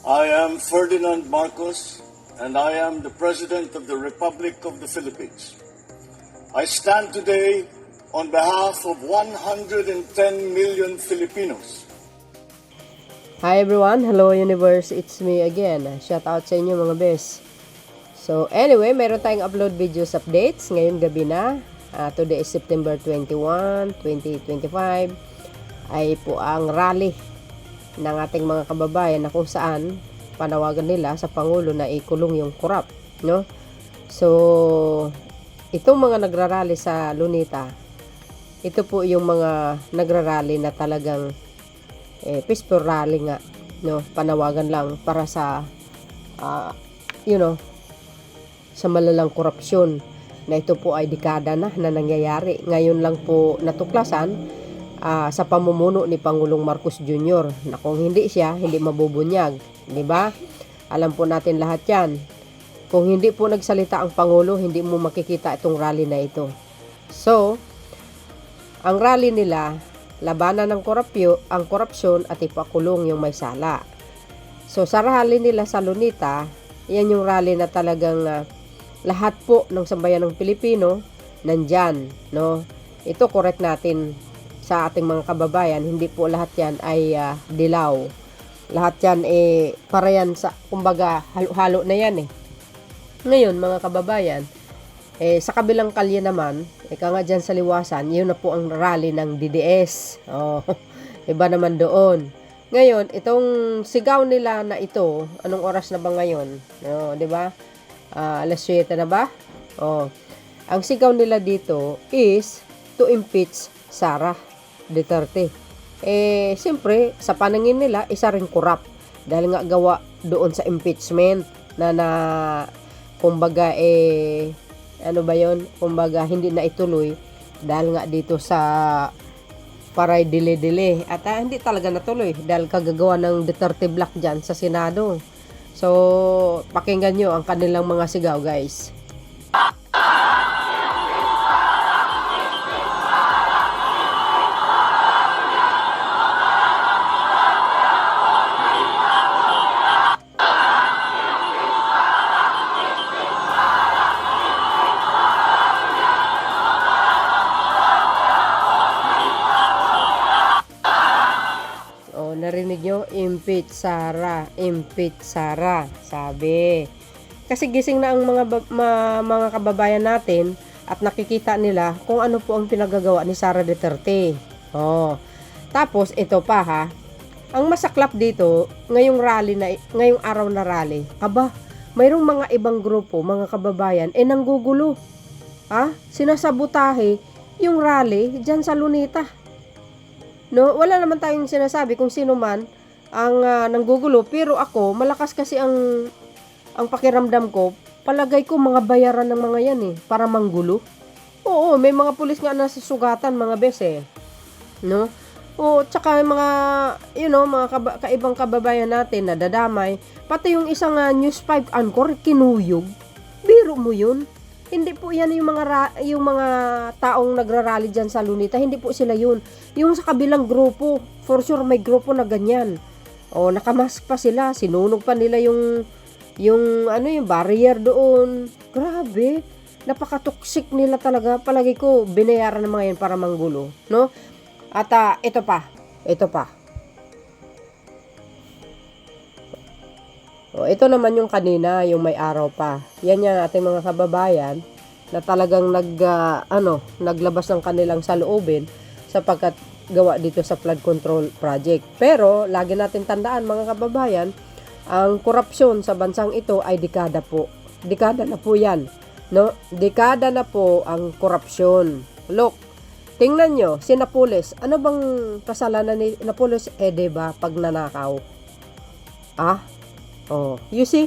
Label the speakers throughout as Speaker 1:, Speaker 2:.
Speaker 1: I am Ferdinand Marcos, and I am the President of the Republic of the Philippines. I stand today on behalf of 110 million Filipinos.
Speaker 2: Hi everyone, hello universe, it's me again. Shout out sa inyo mga bes. So anyway, meron tayong upload videos updates ngayon gabi na. Today is September 21, 2025. Ay po ang rally ng ating mga kababayan na kung saan panawagan nila sa Pangulo na ikulong yung korap, no? So itong mga nagrarally sa Luneta, ito po yung mga nagrarally na talagang peaceful rally nga, no? Panawagan lang para sa sa malalang korupsyon na ito po ay dekada na nangyayari. Ngayon lang po natuklasan sa pamumuno ni Pangulong Marcos Jr. na kung hindi siya, hindi mabubunyag, di ba? Alam po natin lahat 'yan. Kung hindi po nagsalita ang Pangulo, hindi mo makikita itong rally na ito. So, ang rally nila, labanan ng korupsyon at ipakulong yung may sala. So, sa rally nila sa Luneta, yan yung rally na talagang lahat po ng sambayan ng Pilipino nandyan, no? Ito correct natin sa ating mga kababayan, hindi po lahat yan ay dilaw. Lahat yan para yan sa, kumbaga, halo-halo na yan Ngayon, mga kababayan, sa kabilang kalye naman, ika nga dyan sa liwasan, yun na po ang rally ng DDS. Iba naman doon. Ngayon, itong sigaw nila na ito, anong oras na ba ngayon? Di ba? Alas 7 na ba? Ang sigaw nila dito is to impeach Sara Duterte. Siyempre, sa paningin nila, isa rin corrupt. Dahil nga gawa doon sa impeachment na kumbaga, ano ba yon? Kumbaga, hindi na ituloy. Dahil nga dito sa paray dile-dile. At hindi talaga natuloy. Dahil kagagawa ng Duterte Black dyan sa Senado. So, pakinggan nyo ang kanilang mga sigaw, guys. Narinig nyo? Impeach Sara, sabi. Kasi gising na ang mga kababayan natin at nakikita nila kung ano po ang pinagagawa ni Sara Duterte. Tapos ito pa ha. Ang masaklap dito, ngayong araw na rally, mayroong mga ibang grupo, mga kababayan, nanggugulo. Sinasabotahe yung rally diyan sa Luneta. No, wala naman tayong sinasabi kung sino man ang nanggugulo, pero ako malakas kasi ang pakiramdam ko, palagay ko mga bayaran ng mga yan para manggulo. Oo, may mga pulis nga nasusugatan mga beses no? Tsaka mga mga kaibang kababayan natin na dadamay, pati yung isang News 5 anchor kinuyog. Biro mo yun? Hindi po yan yung mga taong nagrarally dyan sa Luneta. Hindi po sila yun. Yung sa kabilang grupo, for sure may grupo na ganyan. Nakamask pa sila. Sinunog pa nila yung barrier doon. Grabe. Napaka-toxic nila talaga. Palagi ko, binayaran ng mga yan para manggulo. No? At ito pa. Ito naman yung kanina, yung may araw pa. Yan yung ating mga kababayan na talagang naglabas ng kanilang saloobin sapagkat gawa dito sa flood control project. Pero, lagi natin tandaan mga kababayan, ang korupsyon sa bansang ito ay dekada po. Dekada na po yan. No? Dekada na po ang korupsyon. Look, tingnan nyo, si Napoles. Ano bang kasalanan ni Napoles? Diba, pag nanakaw. You see?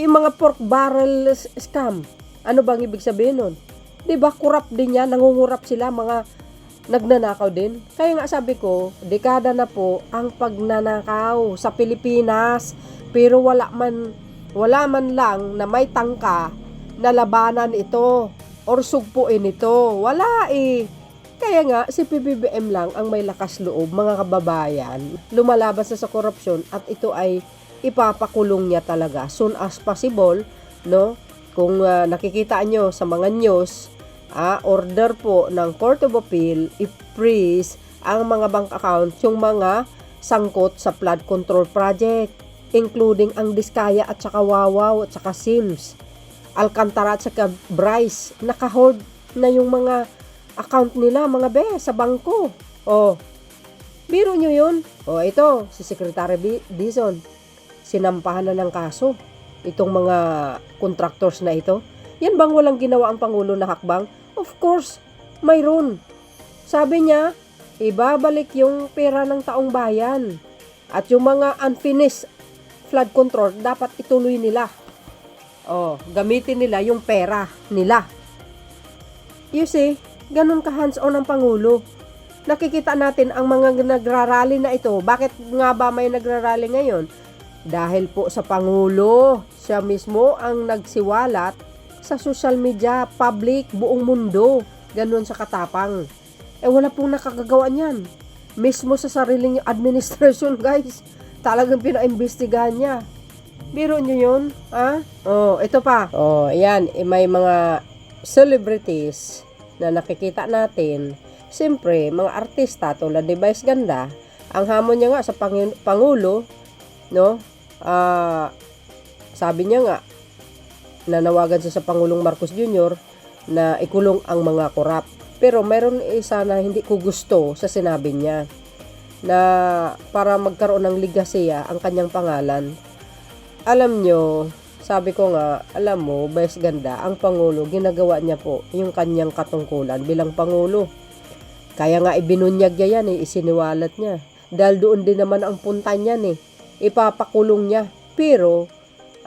Speaker 2: Yung mga pork barrel scam. Ano bang ibig sabihin nun? Diba, corrupt din yan. Nangungurap sila, mga nagnanakaw din. Kaya nga sabi ko, dekada na po ang pagnanakaw sa Pilipinas. Pero wala man lang na may tangka na labanan ito or sugpuin ito. Wala Kaya nga, si PBBM lang ang may lakas loob, mga kababayan, lumalaban sa korupsyon at ito ay ipapakulong niya talaga soon as possible, no? Kung nakikita nyo sa mga news, order po ng Court of Appeal, i-freeze ang mga bank account, yung mga sangkot sa flood control project, including ang Diskaya at saka Wawaw at saka Sims, Alcantara at saka Bryce, nakahold na yung mga account nila, mga sa bangko. Biro nyo yun. Ito, si Secretary Dizon, sinampahan na ng kaso itong mga contractors na ito. Yan bang walang ginawa ang Pangulo na hakbang? Of course, mayroon. Sabi niya, ibabalik yung pera ng taong bayan. At yung mga unfinished flood control, dapat ituloy nila. Gamitin nila yung pera nila. You see, ganun ka hands-on ang Pangulo. Nakikita natin ang mga nagrarally na ito. Bakit nga ba may nagrarally ngayon? Dahil po sa Pangulo, siya mismo ang nagsiwalat sa social media, public, buong mundo. Ganun sa katapang. Wala pong nakakagawa niyan. Mismo sa sariling administration, guys. Talagang pinaimbestigahan niya. Biro nyo yun? Ito pa. Ayan. May mga celebrities na nakikita natin. Siyempre, mga artista tulad ni Vice Ganda, ang hamon niya nga sa Pangulo, no? Sabi niya nga, nanawagan siya sa Pangulong Marcos Jr. na ikulong ang mga korap. Pero mayroon isa na hindi ko gusto sa sinabi niya, na para magkaroon ng ligasiya ang kanyang pangalan. Alam nyo, sabi ko nga, alam mo, Vice Ganda, ang Pangulo, ginagawa niya po yung kanyang katungkulan bilang Pangulo. Kaya nga ibinunyag niya yan, isiniwalat niya. Dahil doon din naman ang punta niyan, ipapakulong niya. Pero,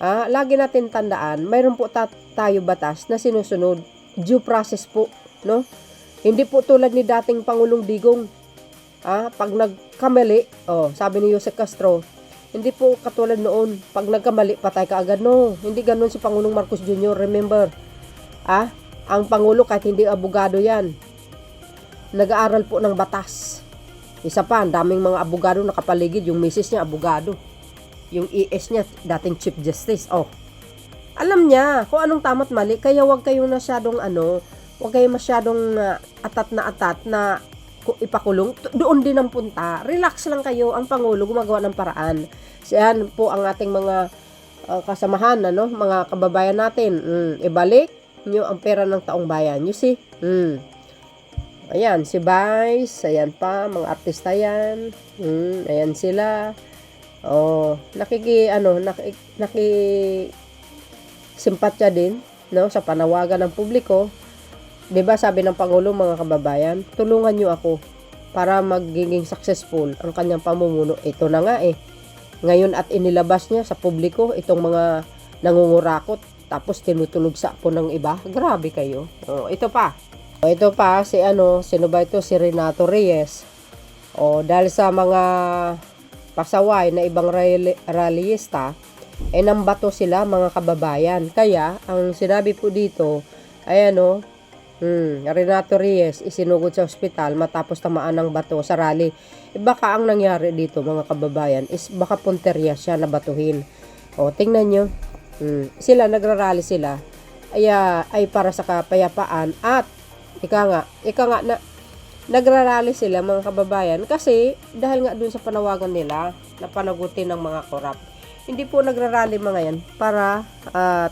Speaker 2: lagi natin tandaan, mayroon po tayo batas na sinusunod. Due process po, no? Hindi po tulad ni dating Pangulong Digong. Pag nagkamali, sabi ni Jose Castro, hindi po katulad noon, pag nagkamali, patay ka agad. No, hindi ganun si Pangulong Marcos Jr. Remember, ang Pangulo kahit hindi abogado yan, nag-aaral po ng batas. Isa pa, ang daming mga abogado nakapaligid, yung misis niya, abogado. Yung ES niya, dating Chief Justice. Alam niya kung anong tama't mali, kaya wag kayong wag kayong masyadong atat na ipakulong. Doon din ang punta. Relax lang kayo. Ang Pangulo gumagawa ng paraan. Siyan po ang ating mga kasamahan, mga kababayan natin. Ibalik nyo ang pera ng taong bayan. You see? Ayan, si Vice. Ayan pa, mga artista yan. Ayan sila. Simpatya din, sa panawagan ng publiko. 'Di ba sabi ng Pangulo, mga kababayan, tulungan niyo ako para magiging successful ang kanyang pamumuno. Ito na nga ngayon at inilabas niya sa publiko itong mga nangungurakot tapos tinutulog sa apo ng iba. Grabe kayo. Ito pa sino ba ito? Si Renato Reyes. Dahil sa mga pasaway na ibang rallyista, nambato sila, mga kababayan. Kaya ang sinabi po dito ay Renato Reyes isinugod sa ospital matapos tamaan ng bato sa rally. Baka ang nangyari dito, mga kababayan, is baka punterya siya na batuhin. Tingnan nyo. Sila, nagrarally sila. Ay para sa kapayapaan at ika nga na nagrarally sila, mga kababayan, kasi dahil nga dun sa panawagan nila na panagutin ng mga korap. Hindi po nagrarally mga yan para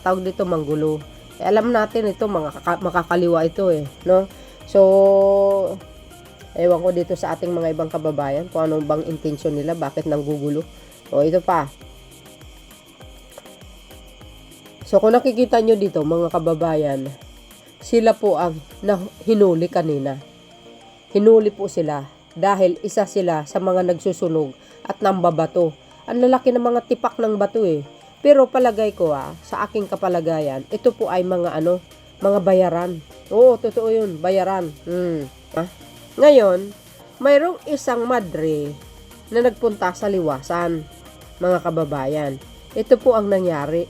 Speaker 2: tawag dito manggulo. Alam natin ito, makakaliwa ito no? So, ewan ko dito sa ating mga ibang kababayan kung anong bang intensyon nila, bakit nanggugulo. Ito pa. So, kung nakikita nyo dito, mga kababayan, sila po ang hinuli kanina. Hinuli po sila dahil isa sila sa mga nagsusunog at nambabato. Ang lalaki ng mga tipak ng bato Pero palagay ko sa aking kapalagayan, ito po ay mga mga bayaran. Totoo yun, bayaran. Ngayon, mayroong isang madre na nagpunta sa liwasan, mga kababayan. Ito po ang nangyari.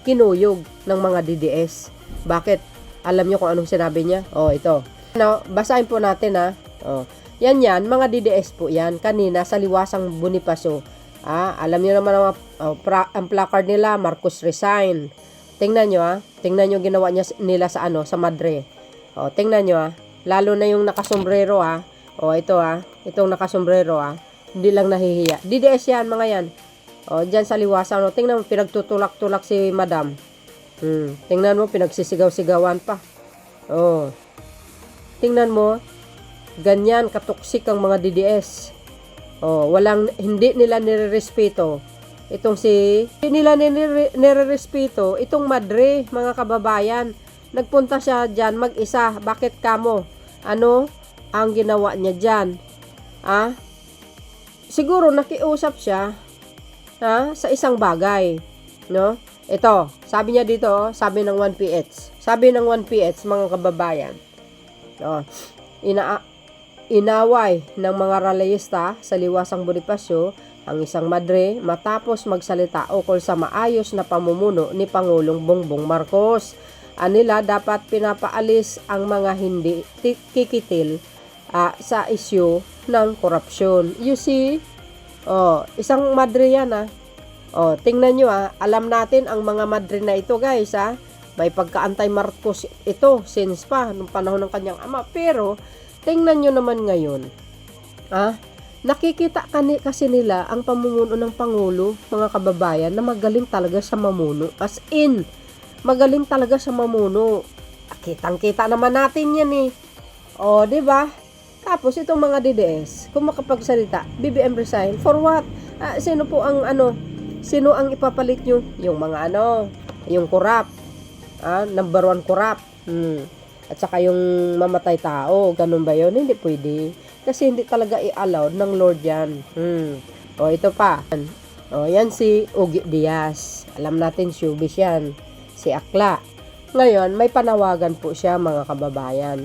Speaker 2: Kinuyog ng mga DDS. Bakit? Alam nyo kung anong sinabi niya? Ito. No, basahin po natin ha. Oh. Yan, mga DDS po yan. Kanina sa Liwasang Bonifacio. Alam niyo naman ang placard nila, Marcos resign. Tingnan nyo Tingnan nyo ginawa nila sa Madre. Tingnan nyo Lalo na yung nakasombrero ito itong nakasombrero Hindi lang nahihiya. DDS yan, mga yan. Diyan sa Liwasan. Tingnan mo, pinagtutulak-tulak si Madam. Tingnan mo, pinagsisigaw-sigawan pa. Tingnan mo, ganyan katuksik ang mga DDS. Hindi nila nirerespeto. Hindi nila nirerespeto itong Madre, mga kababayan. Nagpunta siya dyan mag-isa. Bakit kamo? Ano ang ginawa niya dyan? Siguro nakiusap siya sa isang bagay. No? Ito, sabi niya dito, sabi ng 1PH. Sabi ng 1PH, mga kababayan. Inaway ng mga rallyista sa Liwasang Bonifacio ang isang Madre matapos magsalita ukol sa maayos na pamumuno ni Pangulong Bongbong Marcos. Anila dapat pinapaalis ang mga hindi kikitil sa isyu ng korupsyon. You see? Isang Madre yan tingnan nyo alam natin ang mga Madre na ito, guys may pagka-antay Marcos ito since pa nung panahon ng kanyang ama. Pero tingnan nyo naman ngayon nakikita kasi nila ang pamumuno ng Pangulo, mga kababayan, na magaling talaga sa mamuno. As in, magaling talaga sa mamuno. Kitang-kita naman natin yan di ba? Tapos itong mga DDS, kung makapagsalita, BBM resign, for what? Sino ang ipapalit nyo? Yung mga yung corrupt. Number 1 corrupt. At saka yung mamatay tao, ganun ba yun? Hindi pwede. Kasi hindi talaga i-allowed ng Lord yan. Ito pa. Yan si Ugi Diaz. Alam natin, showbiz yan. Si Akla. Ngayon, may panawagan po siya, mga kababayan.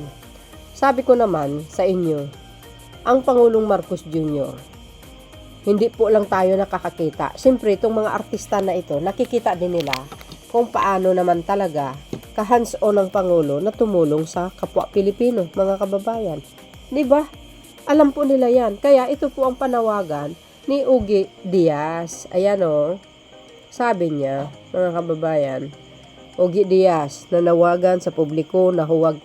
Speaker 2: Sabi ko naman sa inyo, ang Pangulong Marcos Jr., hindi po lang tayo nakakakita. Siyempre, itong mga artista na ito, nakikita din nila kung paano naman talaga ka-hands-on ng Pangulo na tumulong sa kapwa Pilipino, mga kababayan. Di ba? Alam po nila yan. Kaya ito po ang panawagan ni Ugi Diaz. Ayan sabi niya, mga kababayan, Ugi Diaz, nanawagan sa publiko na huwag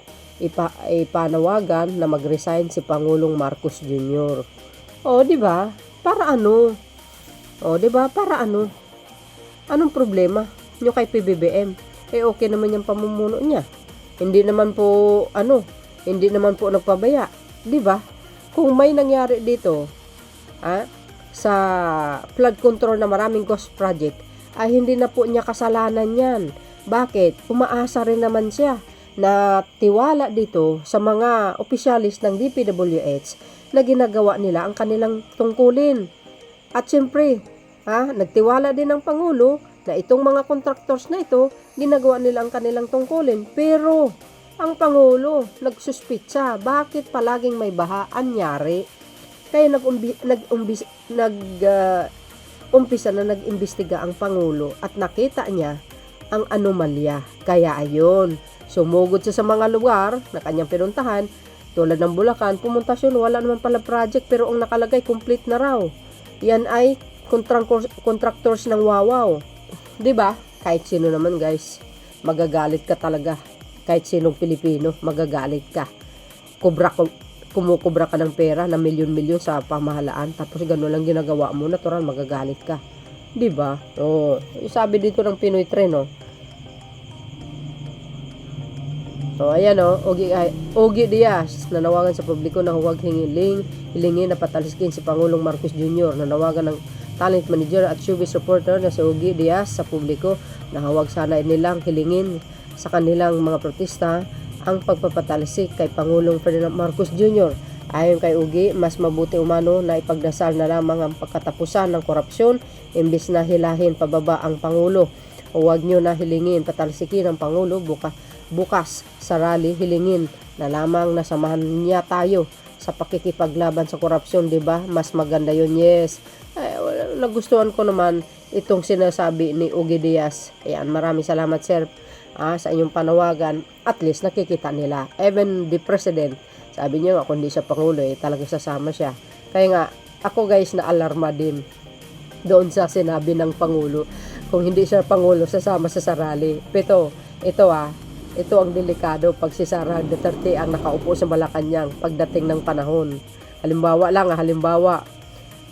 Speaker 2: ipanawagan na mag-resign si Pangulong Marcos Jr. Di ba? Para ano? Di ba? Para ano? Anong problema nyo kay PBBM? Okay naman yung pamumuno niya. Hindi naman po nagpabaya. Di ba? Kung may nangyari dito, sa flood control na maraming ghost project, ay hindi na po niya kasalanan yan. Bakit? Umaasa rin naman siya na tiwala dito sa mga opisyalis ng DPWH na ginagawa nila ang kanilang tungkulin. At syempre, nagtiwala din ng Pangulo na itong mga contractors na ito, ginagawa nila ang kanilang tungkulin. Pero, ang Pangulo, nagsuspitsa. Bakit palaging may baha? Anyari? Kaya umpisa na nag-imbestiga ang Pangulo at nakita niya ang anomalya. Kaya ayun, sumugod siya sa mga lugar na kanyang pinuntahan, tulad ng Bulacan, pumunta siya, wala naman pala project pero ang nakalagay, complete na raw. Yan ay contractors ng Wawaw. 'Di ba? Kahit sino naman, guys, magagalit ka talaga. Kahit sinong Pilipino, magagalit ka. Kumukubra ka ng pera na milyon-milyon sa pamahalaan, tapos gano'n lang ginagawa mo, natural magagalit ka. 'Di ba? Sabi dito ng Pinoy Tren, ayan Ugi Diaz, nanawagan sa publiko na huwag hilingin na pataliskin si Pangulong Marcos Jr. Nanawagan ng talent manager at showbiz reporter na si Ugi Diaz sa publiko na huwag sana nilang hilingin sa kanilang mga protesta ang pagpapatalisik kay Pangulong Ferdinand Marcos Jr. Ayon kay Ugi, mas mabuti umano na ipagdasal na lamang ang pagkatapusan ng korupsyon imbis na hilahin pababa ang Pangulo. Huwag nyo na hilingin patalsikin ang Pangulo bukas sa rally, hilingin na lamang na samahan niya tayo sa pakikipaglaban sa korupsyon, 'di ba? Mas maganda 'yun, yes. nagustuhan ko naman itong sinasabi ni Ugi Diaz. Ayan, maraming salamat sir sa inyong panawagan. At least nakikita nila. Even the president, sabi niya nga kung hindi siya pangulo talagang sasama siya. Kaya nga ako guys na alarma din doon sa sinabi ng pangulo. Kung hindi siya pangulo, sasama sa rally. Pero ito ang delikado pag si Sara Duterte ang nakaupo sa Malacanang pagdating ng panahon. Halimbawa,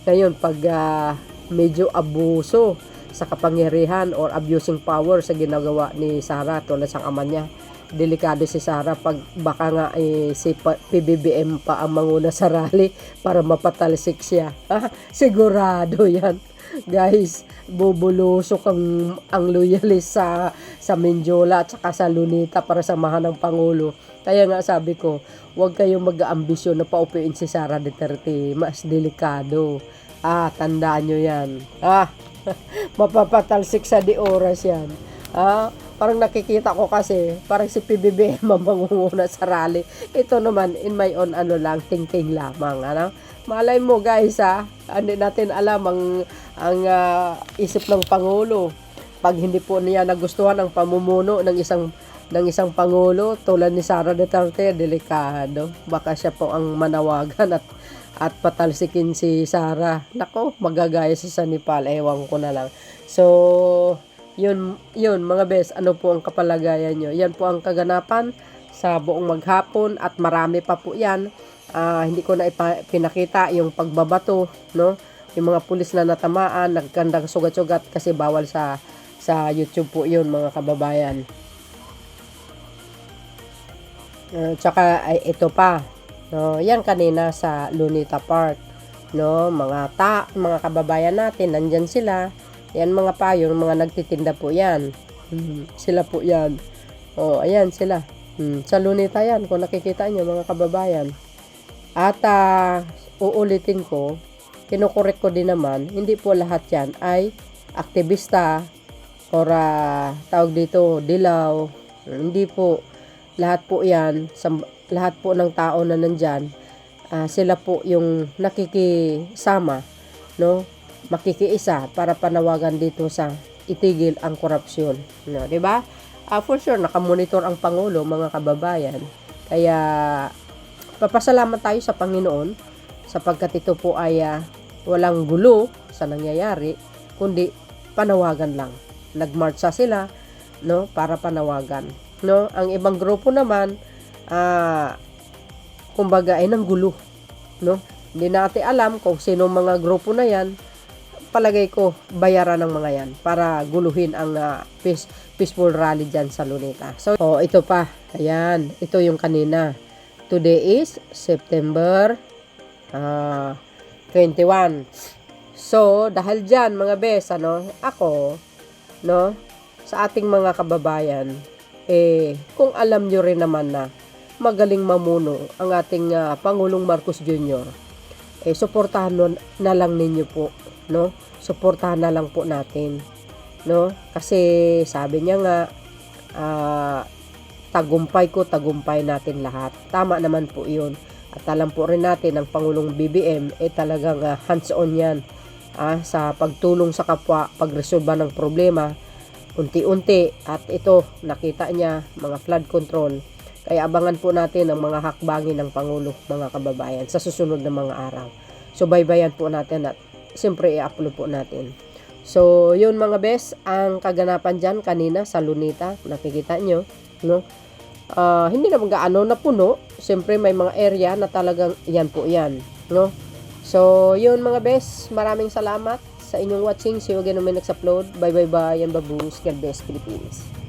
Speaker 2: ngayon pag medyo abuso sa kapangyarihan or abusing power sa ginagawa ni Sara tulad sa ama niya, delikado si Sara pag baka nga si PBBM pa ang manguna sa rally para mapatalsik siya. Sigurado yan. Guys, bubulusok ang loyalist sa Menjola at saka sa Lunita para samahan ng Pangulo. Kaya nga sabi ko, huwag kayong mag-aambisyon na paupuin si Sara Duterte. Mas delikado. Tandaan nyo yan. Mapapatalsik sa di oras yan. Parang nakikita ko kasi, parang si PBBM ang mangunguna sa rally. Ito naman, in my own thinking lamang. Malay mo guys hindi natin alam ang isip ng Pangulo. Pag hindi po niya nagustuhan ang pamumuno ng isang Pangulo tulad ni Sara Duterte, delikado. Baka siya po ang manawagan at patalsikin si Sara. Nako, magagaya si Sanipal, ewan ko na lang. So, yun mga bes, ano po ang kapalagayan nyo? Yan po ang kaganapan sa buong maghapon at marami pa po yan. Hindi ko na pinakita yung pagbabato, no? Yung mga pulis na natamaan, nagkandang sugat-sugat kasi bawal sa YouTube po yun mga kababayan. Tsaka ito pa, no? Yan kanina sa Lunita Park, no? Mga kababayan natin, nandyan sila. Yan mga yung mga nagtitinda po yan. Sila po yan. Ayan sila. Sa Lunita yan, kung nakikita nyo mga kababayan. At uulitin ko, kinukorek ko din naman, hindi po lahat yan ay aktivista or tawag dito, dilaw. Hindi po. Lahat po yan, lahat po ng tao na nandyan, sila po yung nakikisama, no? Makikiisa para panawagan dito sa itigil ang korupsyon. No? Diba? For sure, nakamonitor ang Pangulo, mga kababayan. Kaya, papasalamat tayo sa Panginoon sapagkat ito po ay walang gulo sa nangyayari, kundi panawagan lang. Nagmarcha sila, no, para panawagan. No? Ang ibang grupo naman, kumbaga ay ng gulo. No? Hindi natin alam kung sino mga grupo na yan. Palagay ko, bayaran ng mga yan para guluhin ang peaceful rally dyan sa Lunita. So, ito pa. Ayan, ito yung kanina. Today is September 21. So, dahil dyan mga bes, ako, no, sa ating mga kababayan, kung alam nyo rin naman na magaling mamuno ang ating Pangulong Marcos Jr., suportahan na lang ninyo po, no? Suportahan na lang po natin, no? Kasi sabi niya nga, tagumpay natin lahat. Tama naman po yun. At alam po rin natin ang Pangulong BBM talagang hands-on yan sa pagtulong sa kapwa, pagresolba ng problema unti-unti. At ito, nakita niya, mga flood control. Kaya abangan po natin ang mga hakbangin ng Pangulo, mga kababayan, sa susunod na mga araw. So, baybayan po natin at siyempre i-upload po natin. So, yun mga bes, ang kaganapan dyan kanina sa Lunita, nakikita nyo, no? Hindi naman gaano na puno. Siyempre may mga area na talagang yan po yan, no? So, yun mga bes, maraming salamat sa inyong watching. See you again when next upload. Bye bye bye, yan baboons. God bless Philippines.